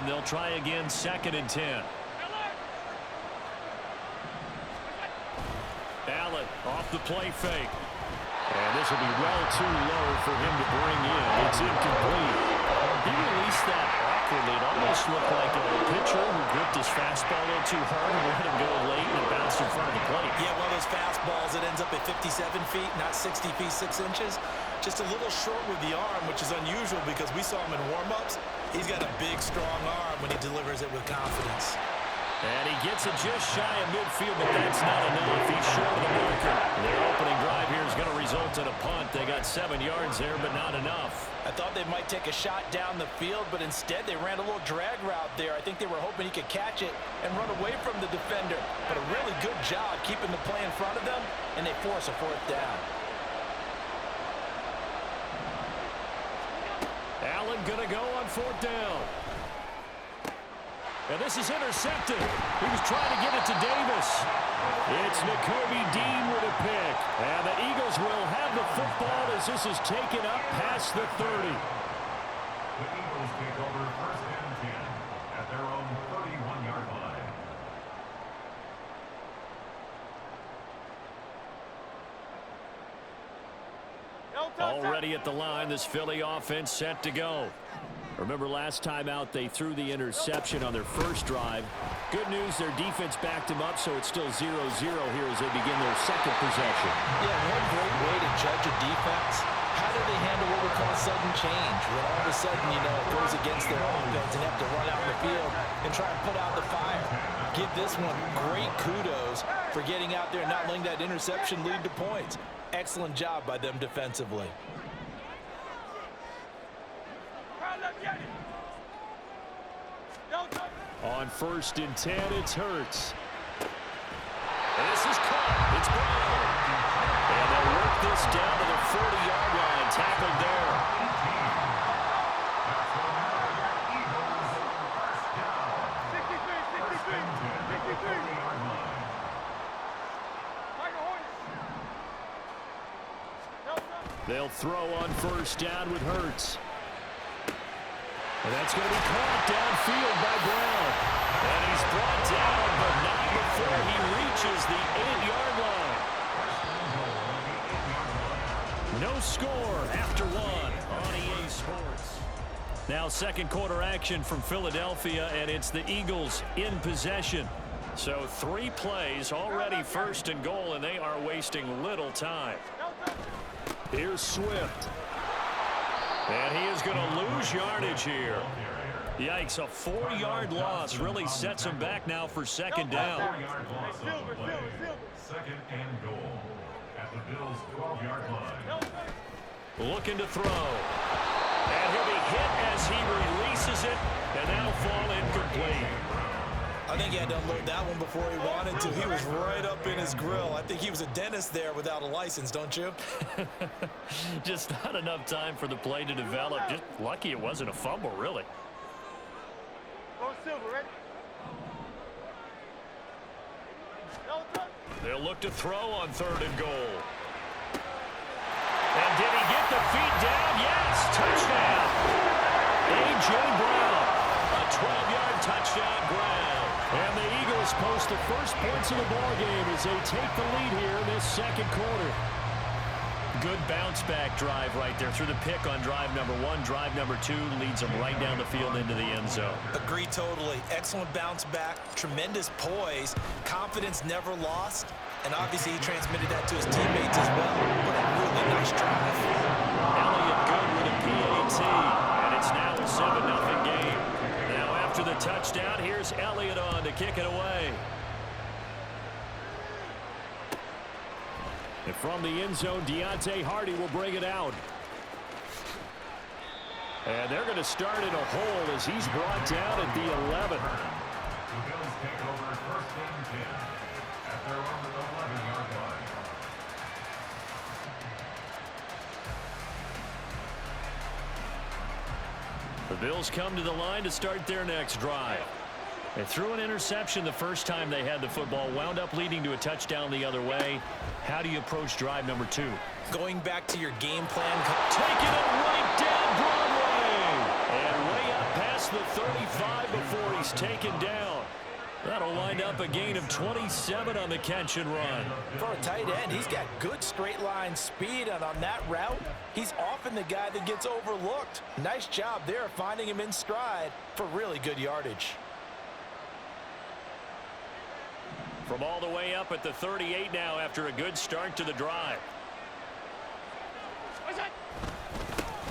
they'll try again 2nd and 10. Allen off the play fake. And this will be well too low for him to bring in. It's incomplete. He released that awkwardly. It almost looked like a pitcher who gripped his fastball a little too hard and let him go late and it bounced in front of the plate. Yeah, one of those fastballs that ends up at 57 feet, not 60 feet 6 inches. Just a little short with the arm, which is unusual because we saw him in warm-ups. He's got a big, strong arm when he delivers it with confidence. And he gets it just shy of midfield, but that's not enough. He's short of the marker. Their opening drive here is going to result in a punt. They got 7 yards there, but not enough. I thought they might take a shot down the field, but instead they ran a little drag route there. I think they were hoping he could catch it and run away from the defender. But a really good job keeping the play in front of them, and they force a 4th down. Allen going to go on 4th down. And this is intercepted. He was trying to get it to Davis. It's Nakobe Dean with a pick. And the Eagles will have the football as this is taken up past the 30. The Eagles take over 1st and 10 at their own 31-yard line. Already at the line, this Philly offense set to go. Remember last time out they threw the interception on their first drive. Good news, their defense backed them up, so it's still 0-0 here as they begin their 2nd possession. Yeah, one great way to judge a defense. How do they handle what we call sudden change? When all of a sudden, you know, it goes against their offense and have to run out in the field and try and put out the fire. Give this one great kudos for getting out there and not letting that interception lead to points. Excellent job by them defensively. On 1st and 10, it's Hurts. This is caught. It's Brown. And they'll work this down to the 40-yard line. Tackled there. They'll throw on 1st down with Hurts. And that's going to be caught downfield by Brown. And he's brought down, but not before he reaches the 8-yard line. No score after 1 on EA Sports. Now 2nd quarter action from Philadelphia, and it's the Eagles in possession. So 3 plays, already 1st and goal, and they are wasting little time. Here's Swift. And he is going to lose yardage here. Yikes, a 4-yard loss really sets him back now for 2nd down. 2nd and goal at the Bills' 12-yard line. Looking to throw. And he'll be hit as he releases it, and that'll fall incomplete. I think he had to unload that one before he wanted to. He was right up in his grill. I think he was a dentist there without a license, don't you? Just not enough time for the play to develop. Just lucky it wasn't a fumble, really. They'll look to throw on 3rd and goal. And did he get the feet down? Yes, touchdown. A.J. Brown, a 12-yard touchdown Brown. And the Eagles post the first points of the ballgame as they take the lead here in this 2nd quarter. Good bounce-back drive right there. Through the pick on drive number 1. Drive number 2 leads them right down the field into the end zone. Agree totally. Excellent bounce back. Tremendous poise. Confidence never lost. And obviously he transmitted that to his teammates as well. What a really nice drive. Elliott good with a PAT. And it's now a 7-0 game. Now after the touchdown, here's Elliott on to kick it away. And from the end zone, Deontay Hardy will bring it out. And they're going to start in a hole as he's brought down at the 11. The Bills take over 1st and 10 at their own 11-yard line. The Bills come to the line to start their next drive. They threw an interception the first time they had the football, wound up leading to a touchdown the other way. How do you approach drive number 2? Going back to your game plan. Taking it right down Broadway. And way up past the 35 before he's taken down. That'll wind up a gain of 27 on the catch and run. For a tight end, he's got good straight line speed, and on that route, he's often the guy that gets overlooked. Nice job there finding him in stride for really good yardage. From all the way up at the 38 now after a good start to the drive.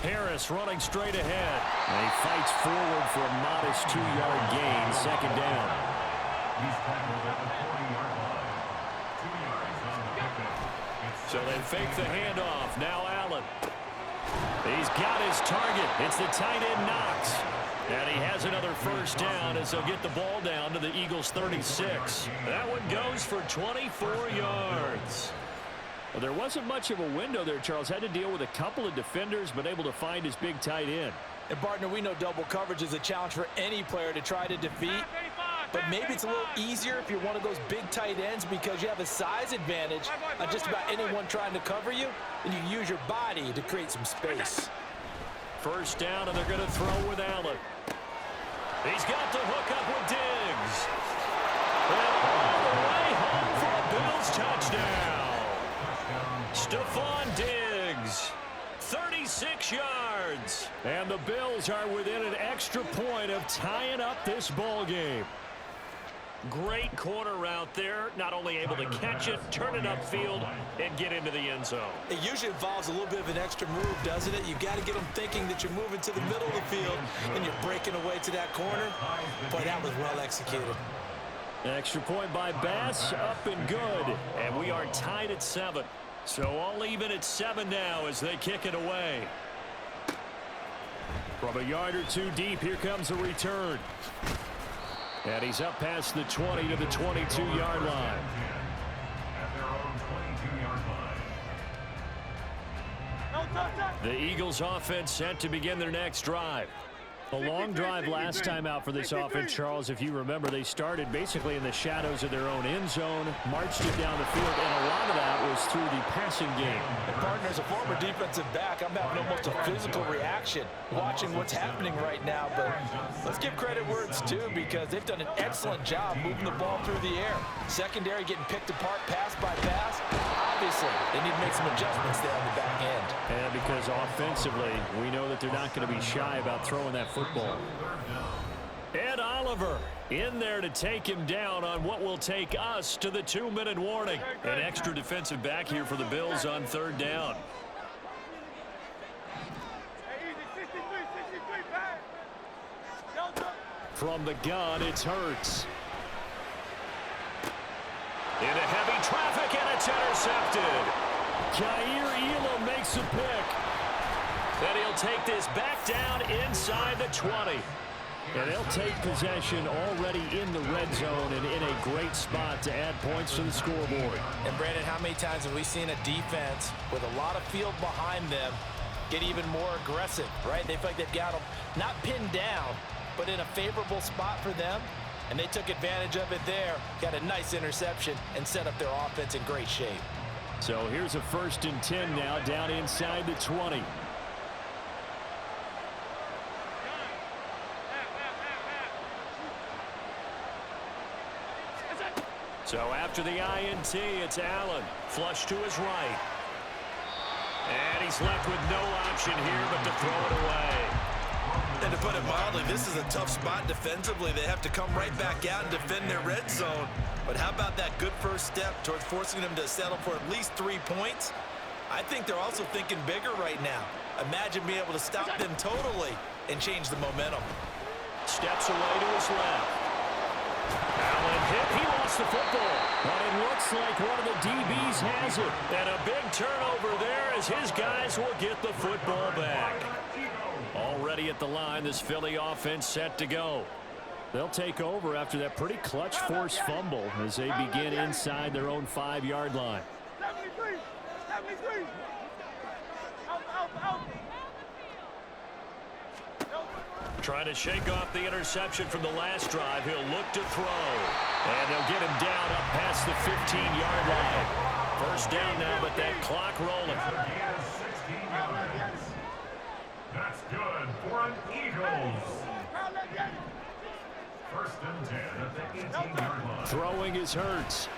Harris running straight ahead. And he fights forward for a modest 2-yard gain, second down. He's tackled at the 40-yard line. 2 yards on the pickup. So they fake the handoff. Now Allen. He's got his target. It's the tight end Knox. And he has another first down as they'll get the ball down to the Eagles' 36. That one goes for 24 yards. Well, there wasn't much of a window there, Charles. Had to deal with a couple of defenders, but able to find his big tight end. And, partner, we know double coverage is a challenge for any player to try to defeat. But maybe it's a little easier if you're one of those big tight ends because you have a size advantage on just about anyone trying to cover you, and you use your body to create some space. First down, and they're going to throw with Allen. He's got the hook up with Diggs. And all the way home for a Bills touchdown. Stephon Diggs, 36 yards. And the Bills are within an extra point of tying up this ball game. Great corner route there. Not only able to catch it, turn it upfield, and get into the end zone. It usually involves a little bit of an extra move, doesn't it? You've got to get them thinking that you're moving to the middle of the field and you're breaking away to that corner. Boy, that was well executed. Extra point by Bass, up and good. And we are tied at 7. So all even at 7 now as they kick it away. From a yard or two deep, here comes a return. And he's up past the 20 to the 22-yard line. At their own 22-yard line. The Eagles offense set to begin their next drive. A long drive last time out for this offense, Charles. If you remember, they started basically in the shadows of their own end zone, marched it down the field, and a lot of that was through the passing game. And, partner, as a former defensive back, I'm having almost a physical reaction watching what's happening right now. But let's give credit where it's due because they've done an excellent job moving the ball through the air. Secondary getting picked apart pass by pass. Obviously, they need to make some adjustments there on the back end. And because offensively, we know that they're not going to be shy about throwing that football. Ed Oliver in there to take him down on what will take us to the 2-minute warning. An extra defensive back here for the Bills on third down. From the gun, it's Hurts. Into heavy traffic, and it's intercepted. Jair Elam makes a pick. And he'll take this back down inside the 20. And they'll take possession already in the red zone and in a great spot to add points to the scoreboard. And, Brandon, how many times have we seen a defense with a lot of field behind them get even more aggressive, right? They feel like they've got them not pinned down, but in a favorable spot for them. And they took advantage of it there, got a nice interception, and set up their offense in great shape. So here's a 1st and 10 now down inside the 20. So after the INT, it's Allen. Flush to his right. And he's left with no option here but to throw it away. And to put it mildly, this is a tough spot defensively. They have to come right back out and defend their red zone. But how about that good first step towards forcing them to settle for at least 3 points? I think they're also thinking bigger right now. Imagine being able to stop them totally and change the momentum. Steps away to his left. Allen hit. He lost the football. But it looks like one of the DBs has it. And a big turnover there as his guys will get the football back. Already at the line, this Philly offense set to go. They'll take over after that pretty clutch forced fumble as they begin inside their own 5-yard line. 73. Trying to shake off the interception from the last drive. He'll look to throw. And they'll get him down up past the 15-yard line. First down now, but that clock rolling. That's good for an Eagles. and 10 at the 18-yard line. Throwing is Hurts.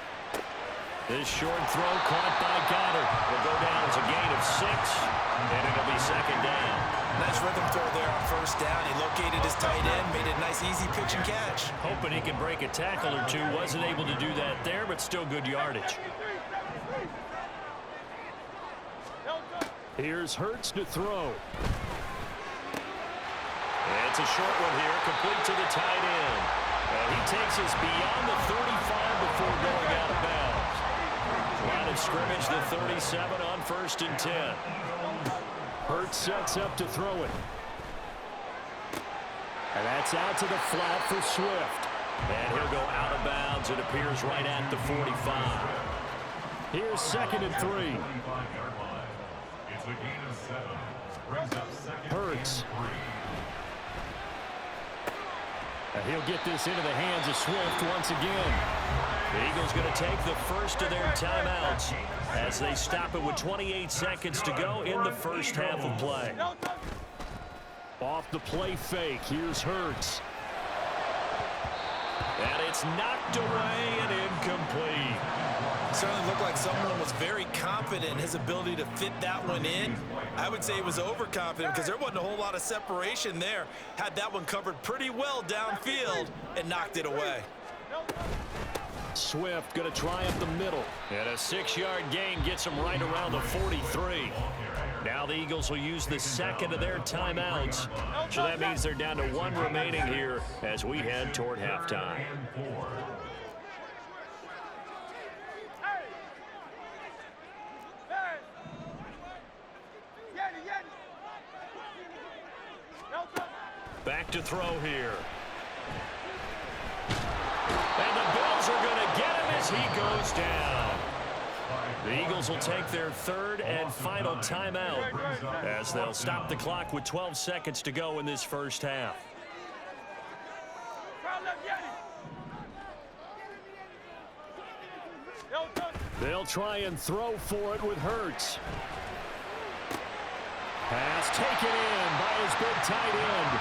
This short throw caught by Goddard. Will go down as a gain of 6, and it'll be second down. Nice rhythm throw there on first down. He located his tight end, made it a nice, easy pitch and catch. Hoping he can break a tackle or two. Wasn't able to do that there, but still good yardage. Here's Hurts to throw. It's a short one here, complete to the tight end. And he takes us beyond the 35 before going out of bounds. Line of scrimmage, the 37 on 1st and 10. Hurts sets up to throw it. And that's out to the flat for Swift. And he'll go out of bounds. It appears right at the 45. Here's 2nd and 3. It's a gain of 7. Brings up second Hurts. and 3. And he'll get this into the hands of Swift once again. The Eagles going to take the first of their timeouts as they stop it with 28 seconds to go in the first half of play. Off the play fake, here's Hurts. And it's knocked away and incomplete. Certainly looked like someone was very confident in his ability to fit that one in. I would say he was overconfident because there wasn't a whole lot of separation there. Had that one covered pretty well downfield and knocked it away. Swift going to try up the middle. And a 6-yard gain gets him right around the 43. Now the Eagles will use the second of their timeouts. So that means they're down to 1 remaining here as we head toward halftime. Back to throw here. And the Bills are going to get him as he goes down. The Eagles will take their 3rd and final timeout as they'll stop the clock with 12 seconds to go in this first half. They'll try and throw for it with Hurts. Pass taken in by his big tight end.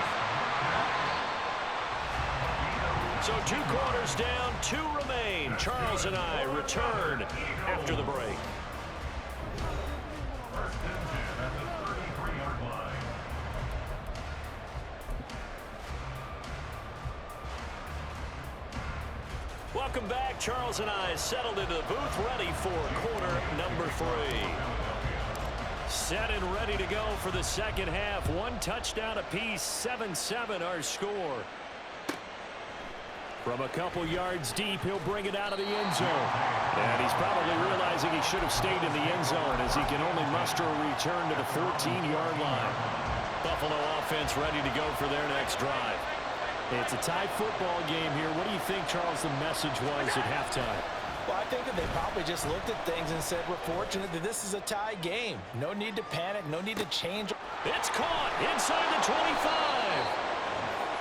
So 2 quarters down, 2 remain. Charles and I return after the break. First and 10 at the 33-yard line. Welcome back. Charles and I settled into the booth, ready for quarter number 3. Set and ready to go for the second half. 1 touchdown apiece, 7-7 our score. From a couple yards deep, he'll bring it out of the end zone. And he's probably realizing he should have stayed in the end zone as he can only muster a return to the 14-yard line. Buffalo offense ready to go for their next drive. It's a tie football game here. What do you think, Charles, the message was at halftime? Well, I think that they probably just looked at things and said, we're fortunate that this is a tie game. No need to panic, no need to change. It's caught inside the 25.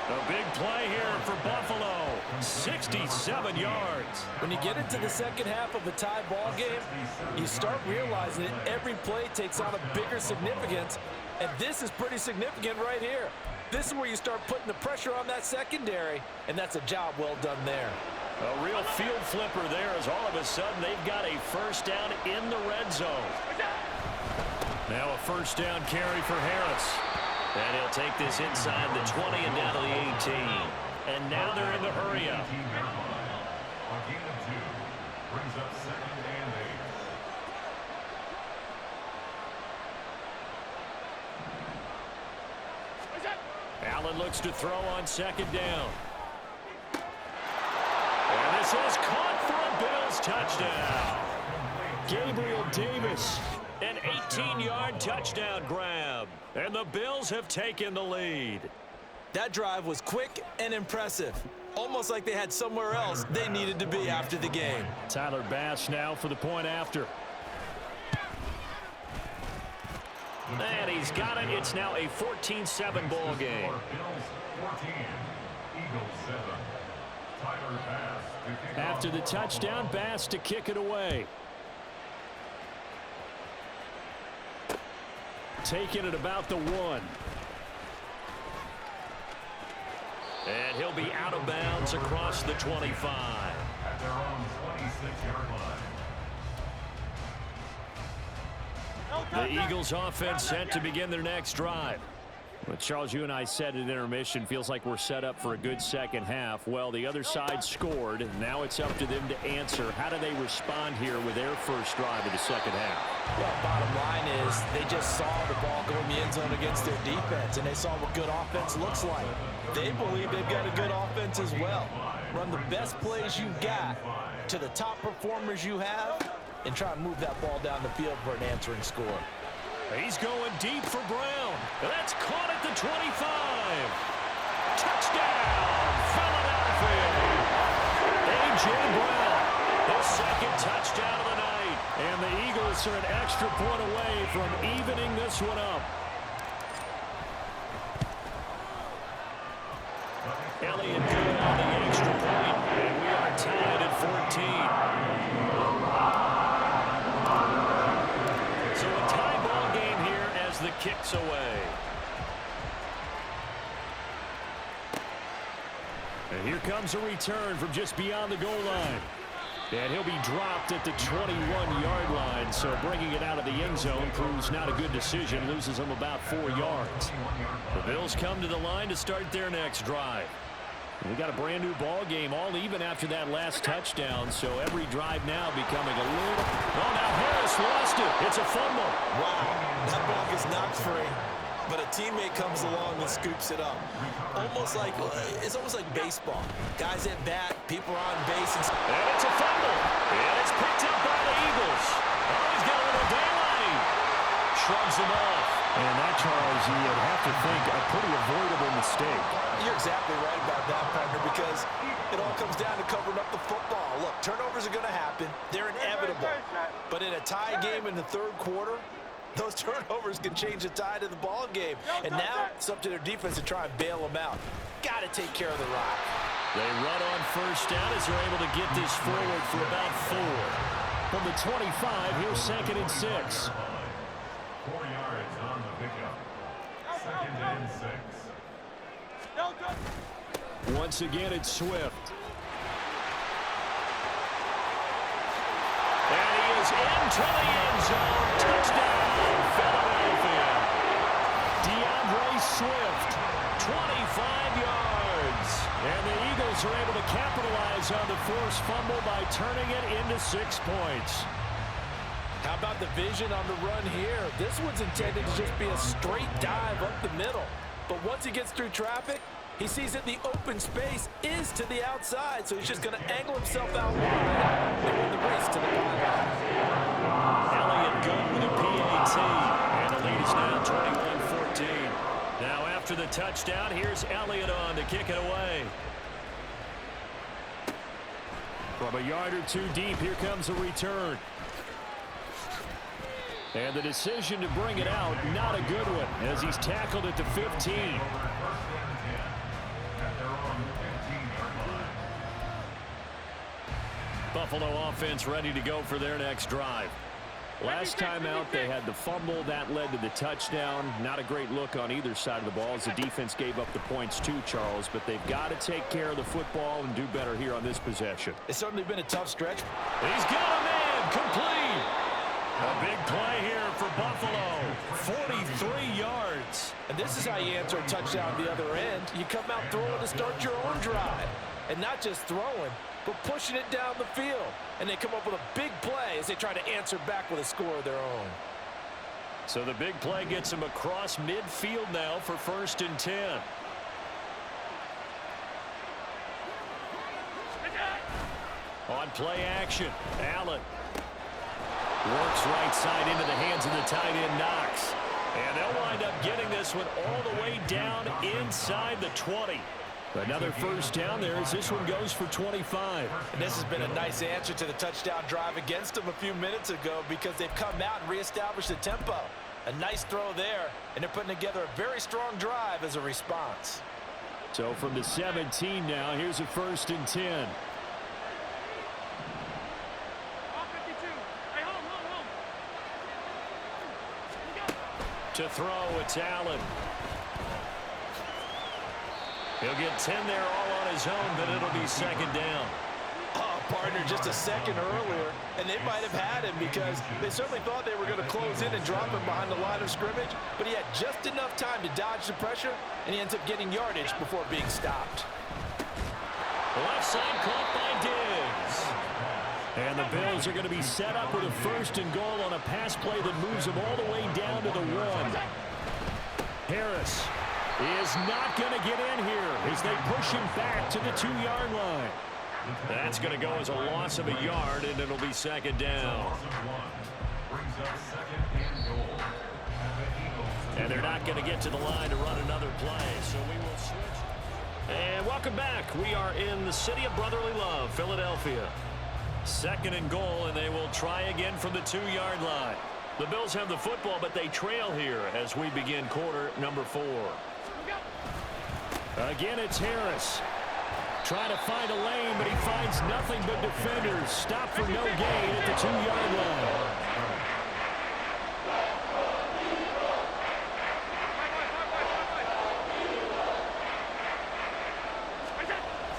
A big play here for Buffalo. 67 yards. When you get into the second half of a tie ball game, you start realizing that every play takes on a bigger significance, and this is pretty significant right here. This is where you start putting the pressure on that secondary, and that's a job well done there. A real field flipper there as all of a sudden they've got a first down in the red zone. Now a first down carry for Harris. And he'll take this inside the 20 and down to the 18. And now they're in the hurry up. A gain of 2. Brings up 2nd and 8. Allen looks to throw on 2nd down. And this is caught for a Bills touchdown. Gabriel Davis, an 18-yard touchdown grab. And the Bills have taken the lead. That drive was quick and impressive. Almost like they had somewhere else they needed to be after the game. Tyler Bass now for the point after. And he's got it. It's now a 14-7 ball game. Bills 14, Eagles 7. Tyler Bass to kick After off. the touchdown, Bass to kick it away. Taking it about the 1. And he'll be out of bounds across the 25. At their own 26-yard line. The Eagles offense set to begin their next drive. Well, Charles, you and I said at intermission, feels like we're set up for a good second half. Well, the other side scored. Now it's up to them to answer. How do they respond here with their first drive of the second half? Well, bottom line is they just saw the ball go in the end zone against their defense, and they saw what good offense looks like. They believe they've got a good offense as well. Run the best plays you got to the top performers you have, and try and move that ball down the field for an answering score. He's going deep for Brown. That's caught at the 25. Touchdown, Philadelphia. A.J. Brown, his second touchdown of the night. And the Eagles are an extra point away from evening this one up. Elliott good on the extra point, and we are tied at 14. So a tie ball game here as the kick's away. And here comes a return from just beyond the goal line. And he'll be dropped at the 21-yard line, so bringing it out of the end zone proves not a good decision, loses him about 4 yards. The Bills come to the line to start their next drive. We got a brand new ball game, all even after that last touchdown, so every drive now becoming a little... Oh, now Harris lost it. It's a fumble. Wow, that ball gets knocked free, but a teammate comes along and scoops it up. It's almost like baseball. Guys at bat, people are on base. And it's a fumble. And it's picked up by the Eagles. Oh, he's got a little daylight. Shrugs him off. And that, Charles, you'd have to think a pretty avoidable mistake. You're exactly right about that, partner, because it all comes down to covering up the football. Look, turnovers are going to happen. They're inevitable. But in a tie game in the third quarter, those turnovers can change the tide of the ball game. And now it's up to their defense to try and bail them out. Got to take care of the rock. They run on first down as they're able to get this forward for about 4. From the 25, here's 2nd and 6. 4 yards on the pickup. 2nd and 6. Once again, it's Swift. And he is into the end zone. Touchdown, Philadelphia. DeAndre Swift, 25 yards. And the Eagles are able to capitalize on the forced fumble by turning it into 6 points. How about the vision on the run here? This one's intended to just be a straight dive up the middle. But once he gets through traffic, he sees that the open space is to the outside, so he's just going to angle himself out wide and win the race to the pylon. Elliott good with a PAT, and the lead is now 21-14. Now after the touchdown, here's Elliott on to kick it away. From a yard or two deep, here comes a return. And the decision to bring it out, not a good one, as he's tackled at the 15. Buffalo offense ready to go for their next drive. Last time out, they had the fumble. That led to the touchdown. Not a great look on either side of the ball as the defense gave up the points too, Charles. But they've got to take care of the football and do better here on this possession. It's certainly been a tough stretch. He's got a man complete. A big play here for Buffalo. 43 yards. And this is how you answer a touchdown at the other end. You come out throwing to start your own drive. And not just throwing, but pushing it down the field. And they come up with a big play as they try to answer back with a score of their own. So the big play gets them across midfield now for 1st and 10. On play action, Allen works right side into the hands of the tight end Knox. And they'll wind up getting this one all the way down inside the 20. Another first down there as this one goes for 25. And this has been a nice answer to the touchdown drive against them a few minutes ago because they've come out and reestablished the tempo. A nice throw there, and they're putting together a very strong drive as a response. So from the 17 now, here's a 1st and 10. To throw, it's Allen. He'll get 10 there all on his own, but it'll be second down. Oh, partner, just a second earlier, and they might have had him because they certainly thought they were going to close in and drop him behind the line of scrimmage, but he had just enough time to dodge the pressure, and he ends up getting yardage before being stopped. Left side caught by Diggs. And the Bills are going to be set up with a first and goal on a pass play that moves them all the way down to the 1. Harris is not going to get in here as they push him back to the 2-yard line. That's going to go as a loss of a yard, and it'll be second down. And they're not going to get to the line to run another play, so we will switch. And welcome back. We are in the city of brotherly love, Philadelphia. Second and goal, and they will try again from the 2-yard line. The Bills have the football, but they trail here as we begin quarter number 4. Again, it's Harris. Trying to find a lane, but he finds nothing but defenders. Stop for no gain at the 2-yard line.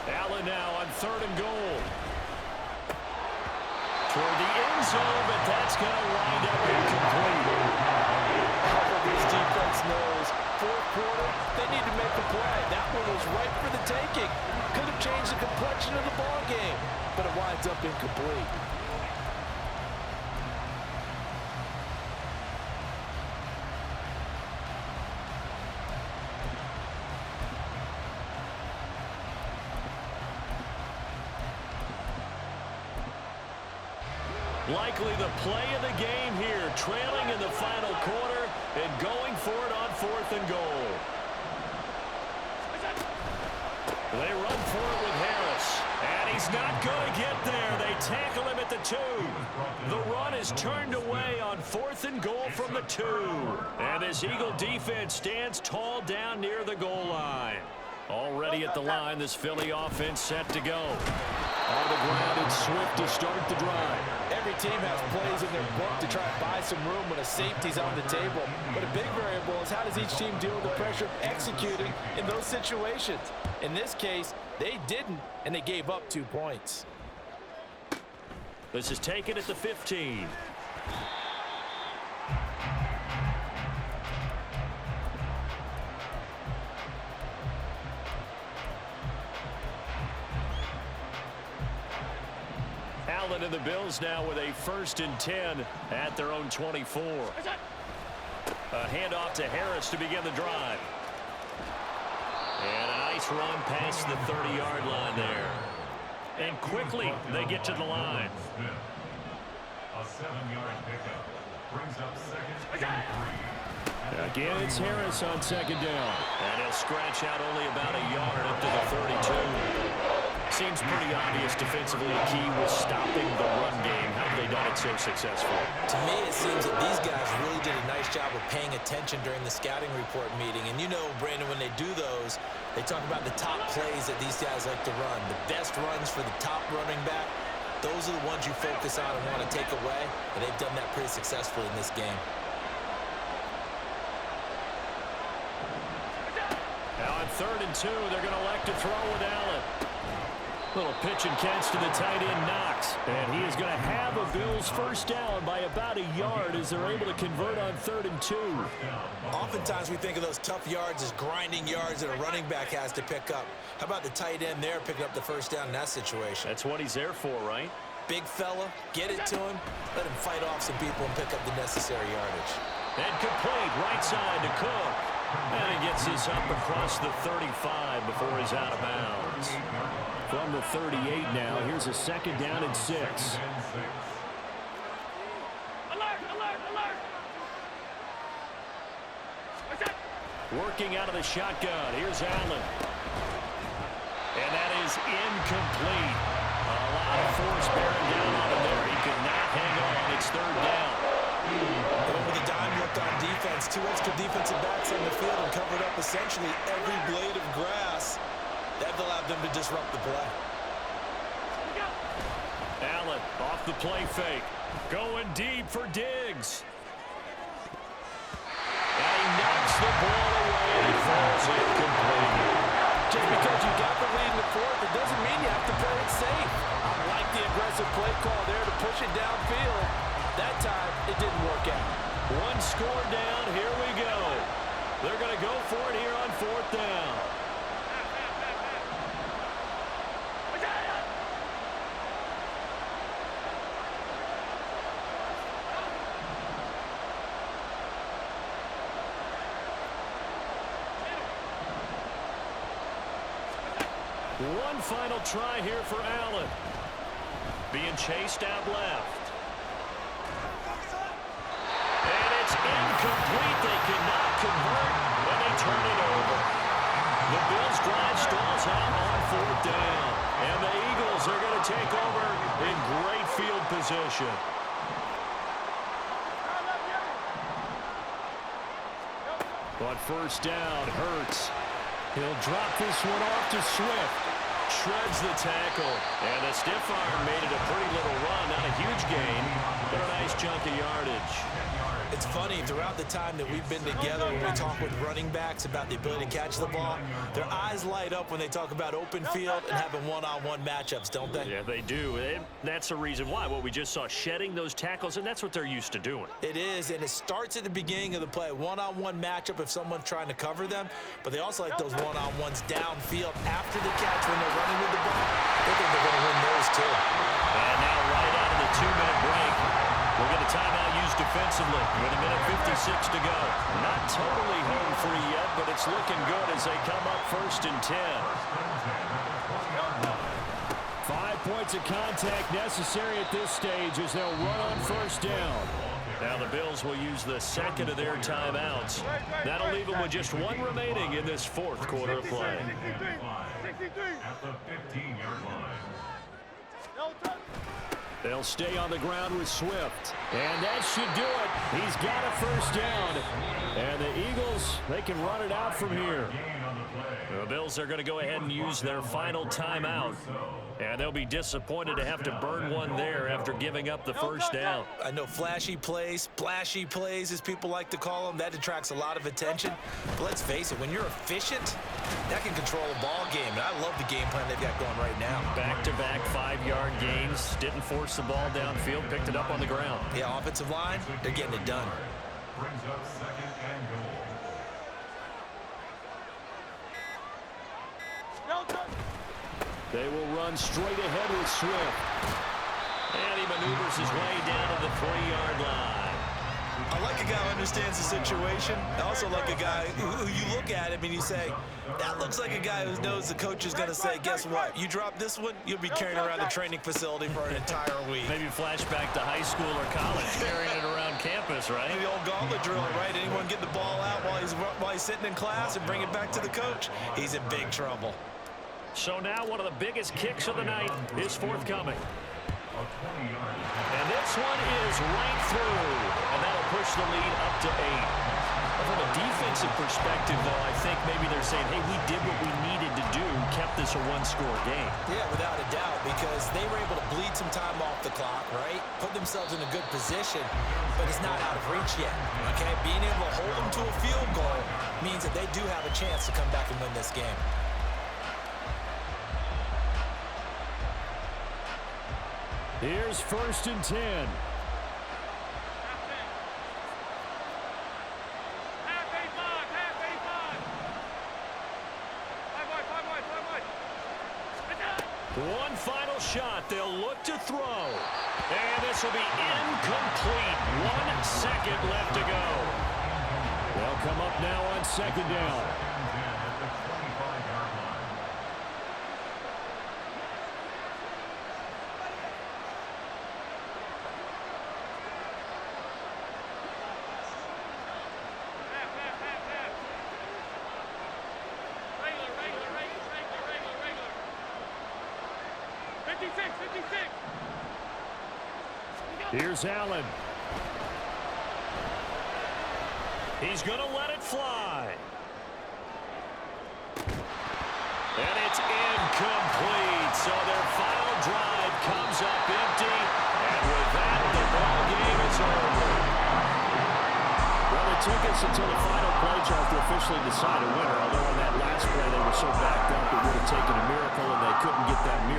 Allen now on third and goal. Toward the end zone, but that's going to wind up incomplete. This defense knows fourth quarter, they need to make a play. That one was right for the taking. Could have changed the complexion of the ball game, but it winds up incomplete. Likely the play of the game here, trailing in the final quarter and going for it on fourth and goal. They run for it with Harris, and he's not going to get there. They tackle him at the 2. The run is turned away on fourth and goal from the 2. And this Eagle defense stands tall down near the goal line. Already at the line, this Philly offense set to go. On the ground, it's Swift to start the drive. Every team has plays in their book to try to buy some room when a safety's on the table. But a big variable is how does each team deal with the pressure executing in those situations. In this case, they didn't, and they gave up 2 points. This is taken at the 15. Allen and the Bills now with a first and 10 at their own 24. A handoff to Harris to begin the drive. And a nice run past the 30-yard line there. And quickly they get to the line. A 7-yard pickup brings up second and 3. Again, it's Harris on second down. And he'll scratch out only about a yard up to the 32. Seems pretty obvious defensively the key was stopping the run game. How have they done it so successfully? To me, it seems that these guys really did a nice job of paying attention during the scouting report meeting. And you know, Brandon, when they do those, they talk about the top plays that these guys like to run. The best runs for the top running back, those are the ones you focus on and want to take away. And they've done that pretty successfully in this game. Now on third and 2, they're going to elect to throw with Allen. Little pitch and catch to the tight end Knox. And he is going to have a Bills first down by about a yard as they're able to convert on third and 2. Oftentimes we think of those tough yards as grinding yards that a running back has to pick up. How about the tight end there picking up the first down in that situation? That's what he's there for, right? Big fella, get it to him, let him fight off some people and pick up the necessary yardage. And complete right side to Cook. And he gets this up across the 35 before he's out of bounds. From the 38 now, here's a second down and 6. Alert, alert, alert! Working out of the shotgun, here's Allen. And that is incomplete. A lot of force bearing down on him there. He could not hang on. It's third down. And with a dime look on defense, 2 extra defensive backs on the field and covered up essentially every blade of grass. That allowed them to disrupt the play. Allen off the play fake. Going deep for Diggs. And he knocks the ball away and it falls incomplete. Just because you got the lead in the fourth, it doesn't mean you have to play it safe. I like the aggressive play call there to push it downfield. That time, it didn't work out. One score down. Here we go. They're going to go for it here on fourth down. One final try here for Allen. Being chased out left. And it's incomplete. They cannot convert when they turn it over. The Bills' drive stalls out on fourth down. And the Eagles are going to take over in great field position. On first down, Hurts. He'll drop this one off to Swift. Shreds the tackle. And the stiff arm made it a pretty little run. Not a huge gain, but a nice chunk of yardage. It's funny, throughout the time that we've been together, when we talk with running backs about the ability to catch the ball, their eyes light up when they talk about open field and having one-on-one matchups, don't they? Yeah, they do. And that's the reason why. What we just saw, shedding those tackles, and that's what they're used to doing. It is, and it starts at the beginning of the play. One-on-one matchup if someone's trying to cover them, but they also like those one-on-ones downfield after the catch when they're running with the ball. They think they're going to win those, too. And now right out of the 2-minute break, we'll get a timeout used defensively with a minute 56 to go. Not totally home free yet, but it's looking good as they come up first and 10. 5 points of contact necessary at this stage as they'll run on first down. Now the Bills will use the second of their timeouts. That'll leave them with just one remaining in this fourth quarter of play. At the 15-yard line. They'll stay on the ground with Swift. And that should do it. He's got a first down. And the Eagles, they can run it out from here. The Bills are going to go ahead and use their final timeout. And they'll be disappointed to have to burn one there after giving up the first down. I know flashy plays, splashy plays, as people like to call them, that attracts a lot of attention. But let's face it, when you're efficient, that can control a ball game. And I love the game plan they've got going right now. Back-to-back 5-yard gains. Didn't force the ball downfield, picked it up on the ground. Yeah, offensive line, they're getting it done. Brings up second and goal. They will run straight ahead with Swift. And he maneuvers his way down to the 3-yard line. I like a guy who understands the situation. I also like a guy who you look at him and you say, that looks like a guy who knows the coach is going to say, guess what? You drop this one, you'll be carrying around the training facility for an entire week. Maybe flashback to high school or college, carrying it around campus, right? The old gauntlet drill, right? Anyone get the ball out while he's sitting in class and bring it back to the coach? He's in big trouble. So now one of the biggest kicks of the night is forthcoming. And this one is right through. And that'll push the lead up to 8. From a defensive perspective, though, I think maybe they're saying, hey, we did what we needed to do, kept this a one-score game. Yeah, without a doubt, because they were able to bleed some time off the clock, right? Put themselves in a good position, but it's not out of reach yet, okay? Being able to hold them to a field goal means that they do have a chance to come back and win this game. Here's first and 10. One final shot. They'll look to throw. And this will be incomplete. 1 second left to go. They'll come up now on second down. Here's Allen. He's going to let it fly. And it's incomplete. So their final drive comes up empty. And with that, the ball game is over. Well, it took us until the final play, chance to officially decide a winner, although on that last play they were so backed up it would have taken a miracle and they couldn't get that miracle.